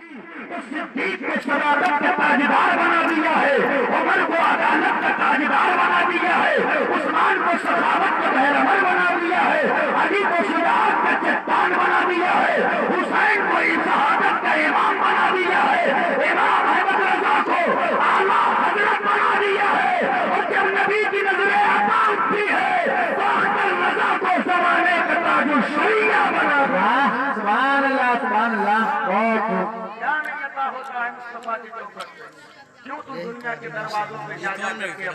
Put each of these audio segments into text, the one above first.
तो सिद्दीक को शरारत का ताजदार बना दिया है, उमर को अदालत का ताजदार बना दिया है, उस्मान को सखावत का बहरमर बना दिया है, अली को शुजाअत का चट्टान बना दिया है, हुसैन को शहादत का इमाम बना दिया है, इमाम अहमद रजा को आला हजरत बना दिया है। और जब नबी की नजरें अता उठती है तो अख्तर रजा को जमाने का ताजुल शरिया बना दिया। सुभान अल्लाह, सुभान अल्लाह। क्या नहीं अता होता है मुस्तफा की चौखट से? क्यों तुम दुनिया के दरवाजों पे जा करके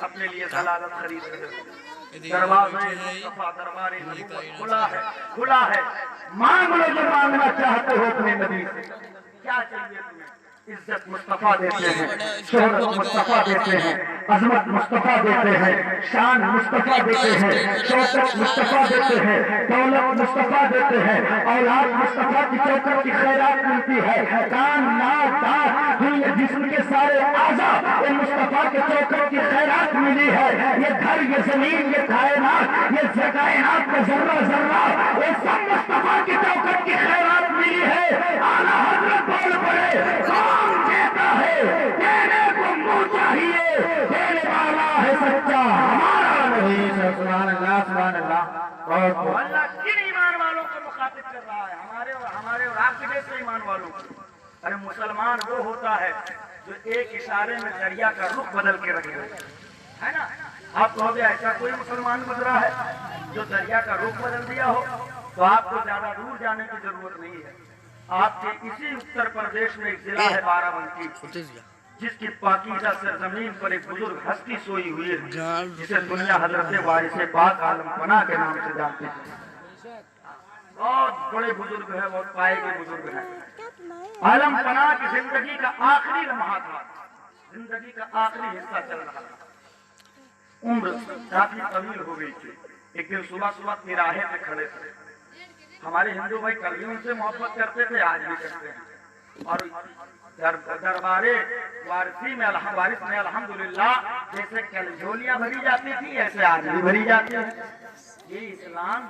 अपने लिए सलालत खरीद रहे हो? दरवाज़े मुस्तफा दरबार नबूवत खुला है। मांग लो जो मांगना चाहते हो अपने नबी से। क्या चाहिए तुम्हें? इज्जत मुस्तफा देते हैं, शोहरत मुस्तफा देते हैं, अजमत मुस्तफा देते हैं, शान मुस्तफा देते हैं, शौकत मुस्तफा देते हैं, दौलत मुस्तफा देते हैं, औलाद मुस्तफा की चौकट की खैरात मिलती है, कान नाक दांत जिस्म के सारे आज़ा ये मुस्तफा के चौकट की खैरात मिली है। ये घर, ये जमीन, ये कायनात, ये कायनात का जर्रा जर्रा ये सब मुस्तफा की चौकट की खैरात मिली है। आला हजरत बोल पड़े, देता है देने को मुंह चाहिए, देने वाला है सच्चा, हमारा नहीं। सुभान अल्लाह, सुभान अल्लाह। अल्लाह किन ईमान वालों को मुखातिब कर रहा है? हमारे और आपके जैसे ईमान वालों को। अरे मुसलमान वो होता है जो एक इशारे में दरिया का रुख बदल के रखे है ना। आप कहोगे ऐसा कोई मुसलमान गुजरा है जो दरिया का रुख बदल दिया हो? तो आपको ज्यादा दूर जाने की जरूरत नहीं है। आपके इसी उत्तर प्रदेश में एक जिला है बाराबंकी, जिसकी पाकीज़ा सरजमीन पर एक बुजुर्ग हस्ती सोई हुई है, जिसे दुनिया हजरत वारिस पाक आलम पना के नाम से जानते हैं। बहुत बड़े बुजुर्ग है, बहुत पाएगे बुजुर्ग है। आलम पना की जिंदगी का आखिरी लम्हा था, जिंदगी का आखिरी हिस्सा चल रहा था। उम्र काफी तवील हो गई थी। एक दिन सुबह सुबह तिराहे पे खड़े थे। हमारे हिंदू भाई कल भी उनसे मोहब्बत करते थे, आज भी करते हैं। और दरबारे वारिसी में अल्हम्दुलिल्लाह जैसे कल झोलियां भरी जाती थी, ऐसे आज भी भरी जाती है। ये इस्लाम,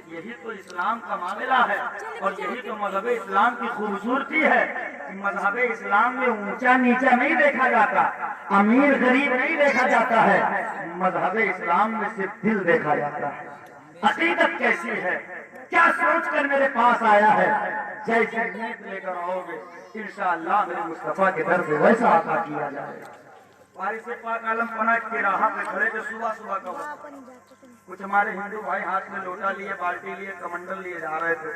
यही तो इस्लाम का मामला है और यही तो मजहब इस्लाम की खूबसूरती है कि मजहब इस्लाम में ऊंचा नीचा नहीं देखा जाता, अमीर गरीब नहीं देखा जाता है। मजहब इस्लाम में सिर्फ दिल देखा जाता है। अकीदत कैसी है, क्या सोच कर मेरे पास आया है, जैसे नीयत लेकर आओगे इंशाअल्लाह मेरे मुस्तफा के दर से वैसा अता किया जाएगा। वारिस पाक आलम पना के राह पे खड़े थे सुबह सुबह का वक्त। कुछ हमारे हिंदू भाई हाथ में लोटा लिए, बाल्टी लिए, कमंडल लिए जा रहे थे।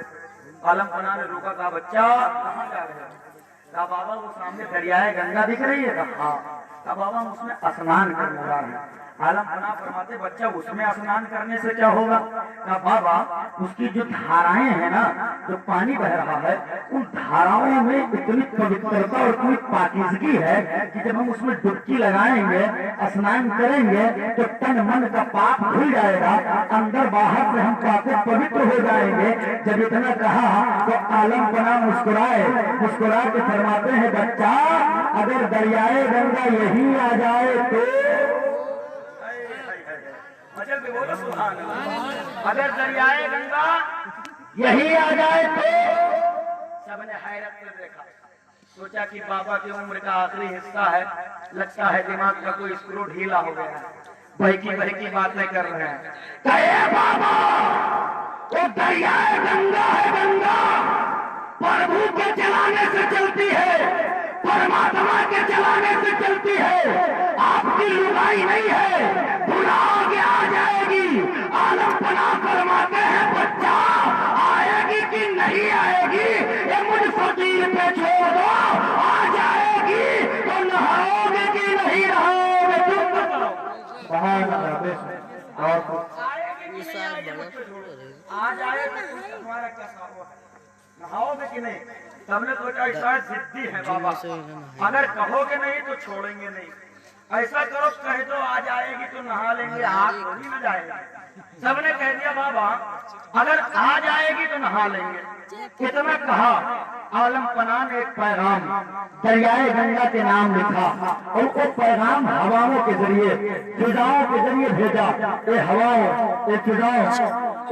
आलम पना ने रोका, कहा बच्चा कहाँ जा रहे हो? कहा बाबा वो सामने दरियाए गंगा दिख रही है। कहा हाँ। बाबा उसमें स्नान करने जा रहे हैं। आलम पना फरमाते बच्चा उसमें स्नान करने से क्या होगा? कहा बाबा उसकी जो धाराएं हैं ना, जो पानी बह रहा है, उन धाराओं में इतनी पवित्रता और इतनी पाकीज़गी है कि जब हम उसमें डुबकी लगाएंगे, स्नान करेंगे तो तन मन का पाप धुल जाएगा, अंदर बाहर से हम पाके पवित्र हो जाएंगे। जब इतना कहा तो आलम पना मुस्कुराए, मुस्कुरा के फरमाते हैं बच्चा अगर दरियाए गंगा यही आ जाए तो अगर दरियाए गंगा यही आ जाए तो सबने हैरत से देखा। सोचा कि बाबा की उम्र का आखिरी हिस्सा है, लगता है दिमाग का कोई स्क्रू ढीला हो गया है, बहकी बातें कर रहे हैं। कहे बाबा वो दरियाए गंगा है, गंगा प्रभु के चलाने से चलती है, परमात्मा के चलाने से चलती है, आपकी लुगाई नहीं है, बुलाओगे आ जाएगी। आलम पना फरमाते हैं बच्चा आएगी कि नहीं आएगी ये मुझ फकीर पे छोड़ दो, आ जाएगी तो नहाओगे कि नहीं नहाओगे तुम बताओ। आ जाए तो तुम्हारा क्या सवाल है, नहाओगे कि नहीं? सबने सोचा शायद जिद्दी है बाबा, अगर कहोगे नहीं तो छोड़ेंगे नहीं। ऐसा करो कह दो आ जाएगी तो नहा लेंगे, हाथ थोड़ी न जाएगा। सबने कह दिया बाबा अगर आ जाएगी तो नहा लेंगे। कितना कहा आलम पना ने एक पैगाम दरियाए गंगा के नाम लिखा और वो पैगाम हवाओं के जरिए, फिजाओं के जरिए भेजा। ये हवाओं, ये फिजाओं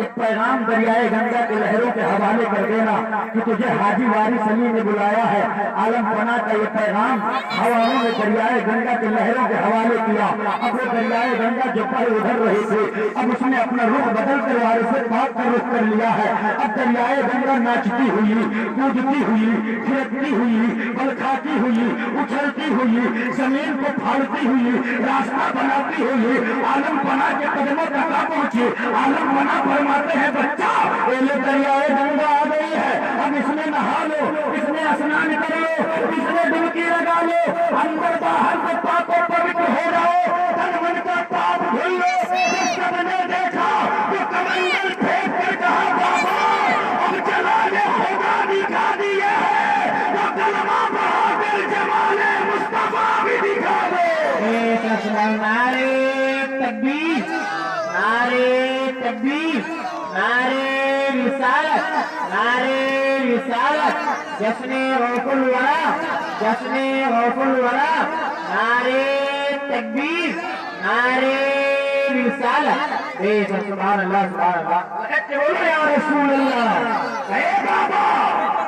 एक पैगाम दरियाए गंगा के लहरों के हवाले कर देना कि तुझे हाजी वारिस अली ने बुलाया है। आलम पना का ये पैगाम हवाओं ने दरियाए गंगा के लहरों के हवाले किया। अब वो दरियाए गंगा जो पर उधर रहे थे, अब उसने अपना रुख बदल कर वारिस पाक का रुख कर लिया है। अब दरियाए गंगा नाचती हुई, कूदती हुई, थिरकती हुई, बल खाती हुई, उछलती हुई, जमीन को फाड़ती हुई, रास्ता बनाती हुई आलम पना के कदमों तक आ पहुंची। आलम पना फरमाते हैं, बच्चा पहले दरियाए गंगा आ गई है, अब इसमें नहा लो, इसमें स्नान कर लो, इसमें डुबकी लगा लो, अंदर बाहर से पाको पवित्र हो जाओ, तन मन का पाप धुल लो। जब सबने देखा तो कमंडल फेंक कर कहा, बाबा अब जलाले खुदा दिखा दिया है, वो कलमा बहादुर जमाले मुस्तफा भी दिखा दो। नारे तकबीर, नारे तकबीर, नारे रिसालत, नारे रिसालत, जश्ने गौफुल वरा, जश्ने गौफुल वरा, नारे तकबीर, नारे रिसालत। सुभान अल्लाह, सुभान अल्लाह। बोलो या रसूल अल्लाह। बाबा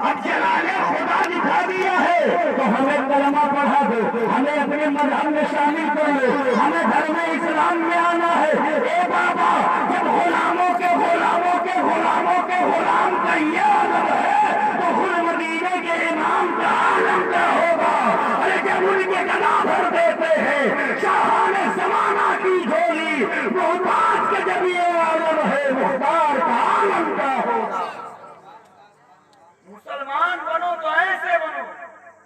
अब जलाले खुदा दिखा दिया है तो हमें कलमा पढ़ा दो, हमें अपने मजहब में शामिल कर लो, हमें धर्म इस्लाम में आना है। ए बाबा जब गुलामों के गुलामों के गुलामों के गुलाम का ये आलम है तो खुद मदीने के इमाम का आलम क्या होगा। अरे जब उनके गला भर देते हैं शाहाने जमाना की झोली, मोहताज के जब ये आलम है मुख्तार का आलम क्या होगा। मुसलमान बनो तो ऐसे बनो,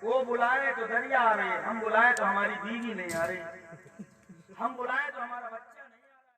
वो बुलाए तो दरिया आ रही, हम बुलाए तो हमारी बीवी नहीं आ रही, हम बुलाए तो हमारा